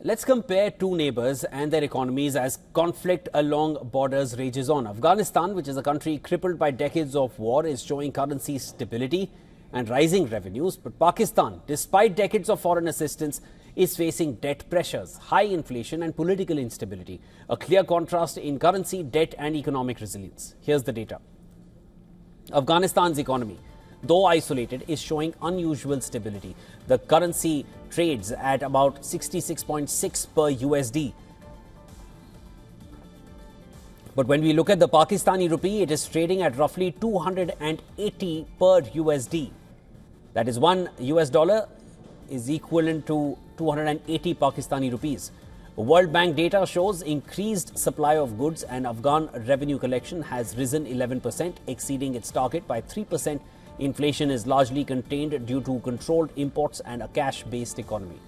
Let's compare two neighbours and their economies as conflict along borders rages on. Afghanistan, which is a country crippled by decades of war, is showing currency stability and rising revenues. But Pakistan, despite decades of foreign assistance, is facing debt pressures, high inflation and political instability. A clear contrast in currency, debt and economic resilience. Here's the data. Afghanistan's economy, though isolated, is showing unusual stability. The currency trades at about 66.6 per USD. But when we look at the Pakistani rupee, it is trading at roughly 280 per USD. That is, $1 is equivalent to 280 Pakistani rupees. World Bank data shows increased supply of goods and Afghan revenue collection has risen 11%, exceeding its target by 3%. Inflation is largely contained due to controlled imports and a cash-based economy.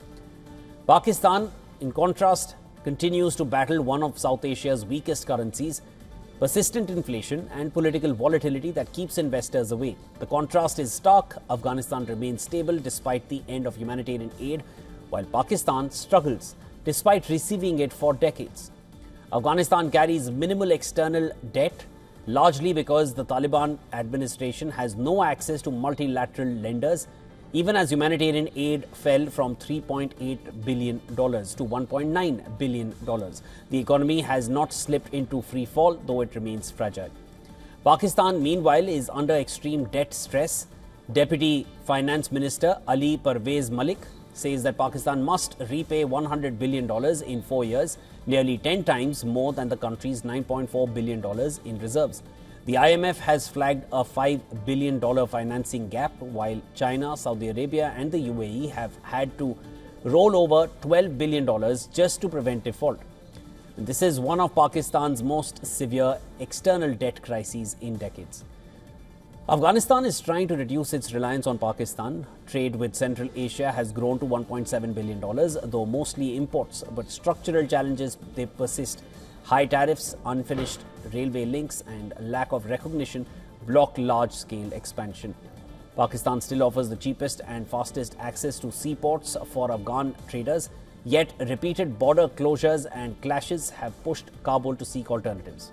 Pakistan, in contrast, continues to battle one of South Asia's weakest currencies, persistent inflation and political volatility that keeps investors away. The contrast is stark. Afghanistan remains stable despite the end of humanitarian aid, while Pakistan struggles despite receiving it for decades. Afghanistan carries minimal external debt, largely because the Taliban administration has no access to multilateral lenders, even as humanitarian aid fell from $3.8 billion to $1.9 billion. The economy has not slipped into free fall, though it remains fragile. Pakistan, meanwhile, is under extreme debt stress. Deputy Finance Minister Ali Parvez Malik says that Pakistan must repay $100 billion in 4 years, nearly 10 times more than the country's $9.4 billion in reserves. The IMF has flagged a $5 billion financing gap, while China, Saudi Arabia and the UAE have had to roll over $12 billion just to prevent default. This is one of Pakistan's most severe external debt crises in decades. Afghanistan is trying to reduce its reliance on Pakistan. Trade with Central Asia has grown to $1.7 billion, though mostly imports. But structural challenges, they persist. High tariffs, unfinished railway links and lack of recognition block large-scale expansion. Pakistan still offers the cheapest and fastest access to seaports for Afghan traders, yet repeated border closures and clashes have pushed Kabul to seek alternatives.